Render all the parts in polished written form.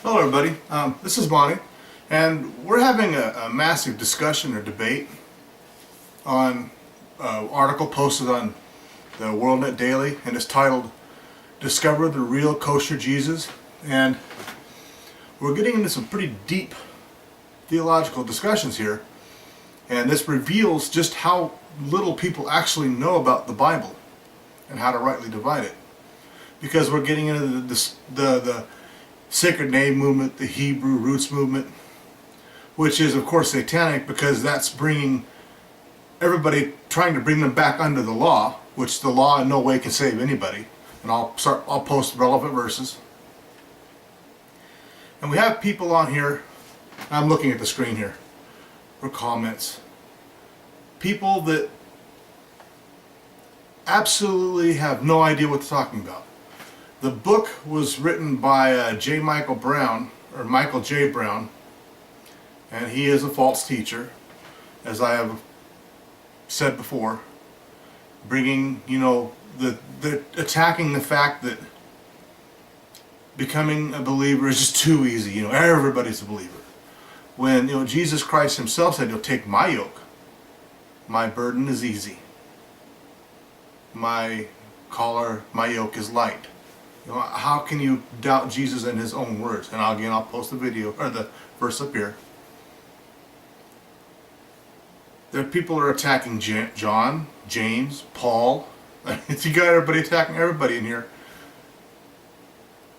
Hello everybody, this is Bonnie, and we're having a massive discussion or debate on an article posted on the WorldNet Daily, and it's titled Discover the Real Kosher Jesus. And we're getting into some pretty deep theological discussions here, and this reveals just how little people actually know about the Bible and how to rightly divide it, because we're getting into the sacred name movement, the Hebrew roots movement, which is of course satanic, because that's bringing everybody, trying to bring them back under the law, which the law in no way can save anybody. And I'll post relevant verses. And we have people on here, I'm looking at the screen here, for comments. People that absolutely have no idea what they're talking about. The book was written by Michael J. Brown, and he is a false teacher, as I have said before, bringing, the attacking the fact that becoming a believer is just too easy. Everybody's a believer. When Jesus Christ himself said, "Take my yoke. My burden is easy. My yoke is light." How can you doubt Jesus and his own words? And again, I'll post the video or the verse up here. There are people who are attacking John, James, Paul. You got everybody attacking everybody in here.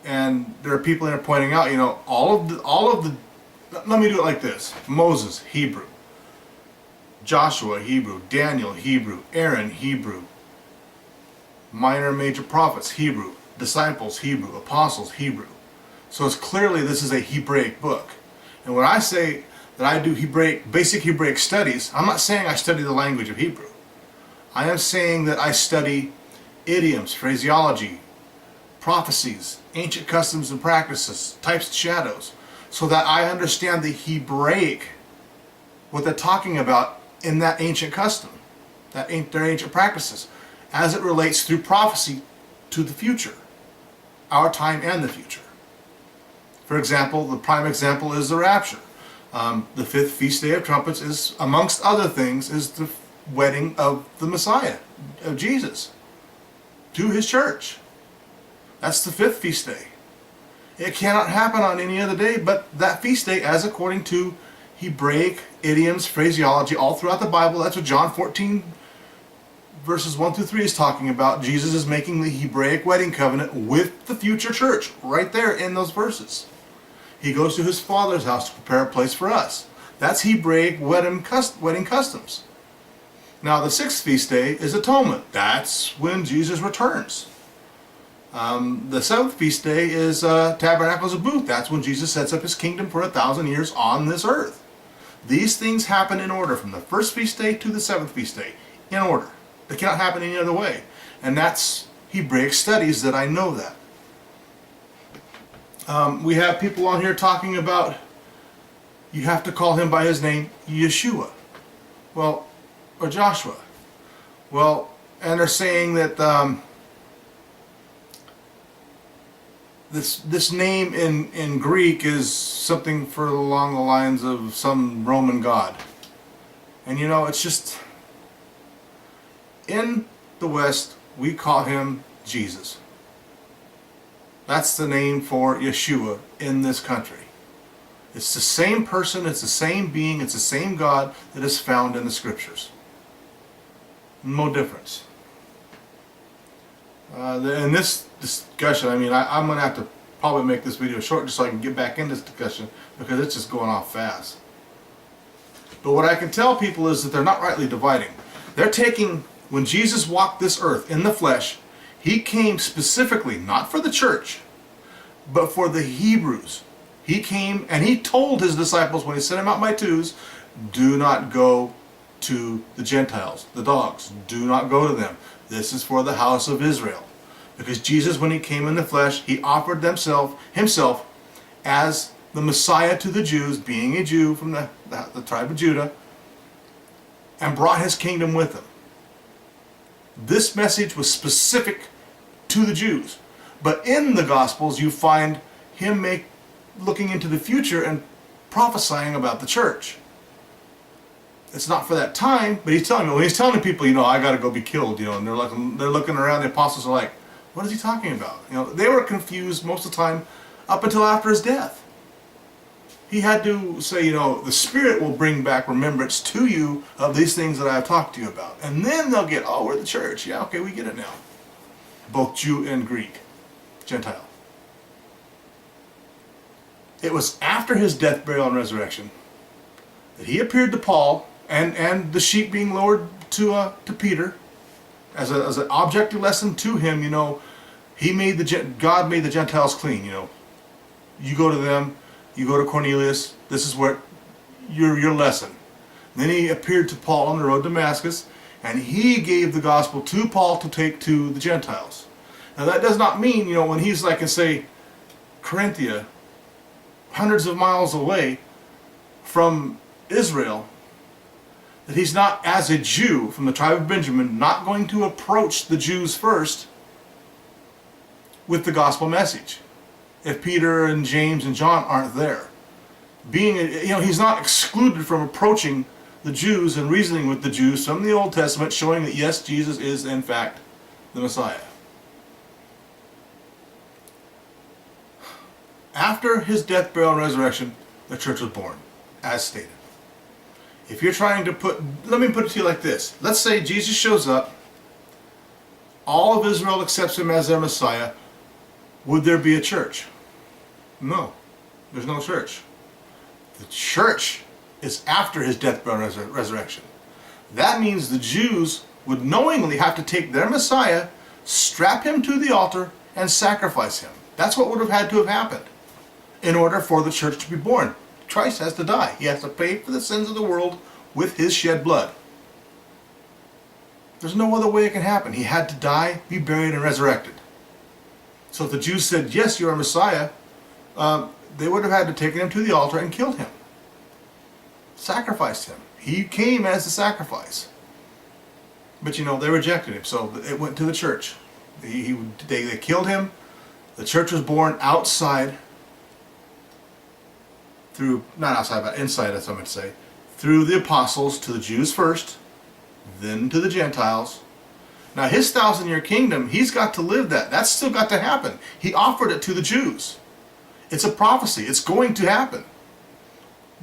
And there are people that are pointing out, all of the. Let me do it like this: Moses, Hebrew; Joshua, Hebrew; Daniel, Hebrew; Aaron, Hebrew; minor, major prophets, Hebrew; disciples, Hebrew; apostles, Hebrew. So it's clearly this is a Hebraic book. And when I say that I do basic Hebraic studies, I'm not saying I study the language of Hebrew. I am saying that I study idioms, phraseology, prophecies, ancient customs and practices, types and shadows, so that I understand the Hebraic, what they're talking about in that ancient custom, their ancient practices, as it relates through prophecy to the future, our time and the future. For example, the prime example is the rapture. The fifth feast day of trumpets is, amongst other things, is the wedding of the Messiah, of Jesus, to his church. That's the fifth feast day. It cannot happen on any other day but that feast day, as according to Hebraic idioms, phraseology, all throughout the Bible. That's what John 14 verses 1 through 3 is talking about. Jesus is making the Hebraic wedding covenant with the future church, right there in those verses. He goes to his Father's house to prepare a place for us. That's Hebraic wedding customs. Now the sixth feast day is atonement. That's when Jesus returns. The seventh feast day is Tabernacles of Booth. That's when Jesus sets up his kingdom for 1,000 years on this earth. These things happen in order, from the first feast day to the seventh feast day, in order. They cannot happen any other way. And that's Hebraic studies that I know that. We have people on here talking about you have to call him by his name, Yeshua. Well, or Joshua. Well, and they're saying that this name in Greek is something for along the lines of some Roman god. And it's just, in the West, we call him Jesus. That's the name for Yeshua in this country. It's the same person, it's the same being, it's the same God that is found in the Scriptures. No difference. In this discussion, I'm going to have to probably make this video short just so I can get back in this discussion, because it's just going off fast. But what I can tell people is that they're not rightly dividing. They're taking, when Jesus walked this earth in the flesh, he came specifically, not for the church, but for the Hebrews. He came and he told his disciples when he sent them out by twos, do not go to the Gentiles, the dogs. Do not go to them. This is for the house of Israel. Because Jesus, when he came in the flesh, he offered himself as the Messiah to the Jews, being a Jew from the tribe of Judah, and brought his kingdom with him. This message was specific to the Jews. But in the Gospels you find him make looking into the future and prophesying about the church. It's not for that time, but he's telling me, when he's telling the people, I got to go be killed, and they're looking around, the apostles are like, what is he talking about? They were confused most of the time up until after his death. He had to say, the Spirit will bring back remembrance to you of these things that I have talked to you about. And then they'll get, we're the church. Yeah, okay, we get it now. Both Jew and Greek, Gentile. It was after his death, burial, and resurrection that he appeared to Paul, and the sheep being lowered to Peter, as an objective lesson to him. God made the Gentiles clean. You go to them, you go to Cornelius. This is what your lesson. Then he appeared to Paul on the road to Damascus, and he gave the gospel to Paul to take to the Gentiles. Now that does not mean, when he's like in, say, Corinthia, hundreds of miles away from Israel, that he's not, as a Jew from the tribe of Benjamin, not going to approach the Jews first with the gospel message if Peter and James and John aren't there. He's not excluded from approaching the Jews and reasoning with the Jews from the Old Testament, showing that yes, Jesus is in fact the Messiah. After his death, burial, and resurrection, the church was born, as stated. If you're trying to let me put it to you like this. Let's say Jesus shows up, all of Israel accepts him as their Messiah. Would there be a church? No, there's no church. The church is after his death, burial, and resurrection. That means the Jews would knowingly have to take their Messiah, strap him to the altar, and sacrifice him. That's what would have had to have happened in order for the church to be born. Christ has to die. He has to pay for the sins of the world with his shed blood. There's no other way it can happen. He had to die, be buried, and resurrected. So if the Jews said, yes, you're a Messiah, they would have had to take him to the altar and killed him. Sacrificed him. He came as the sacrifice. But they rejected him, so it went to the church. They killed him. The church was born outside, not outside, but inside, as some would say, through the apostles to the Jews first, then to the Gentiles. Now his 1,000-year kingdom, he's got to live that. That's still got to happen. He offered it to the Jews. It's a prophecy. It's going to happen.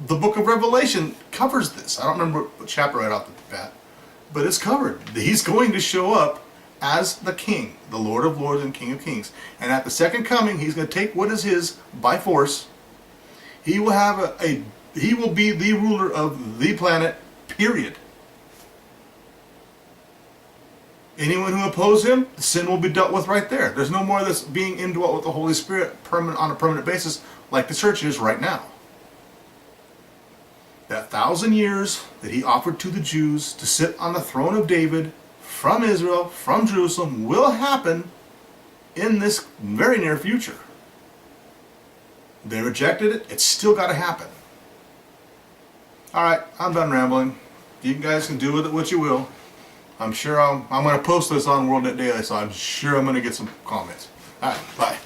The book of Revelation covers this. I don't remember what chapter right off the bat, but it's covered. He's going to show up as the King, the Lord of Lords and King of Kings. And at the second coming, he's going to take what is his by force. He will have he will be the ruler of the planet, period. Anyone who opposes him, the sin will be dealt with right there. There's no more of this being indwelt with the Holy Spirit on a permanent basis like the church is right now. That 1,000 years that he offered to the Jews to sit on the throne of David from Israel, from Jerusalem, will happen in this very near future. They rejected it. It's still got to happen. All right, I'm done rambling. You guys can do with it what you will. I'm sure I'm going to post this on WorldNet Daily, so I'm sure I'm going to get some comments. All right, bye.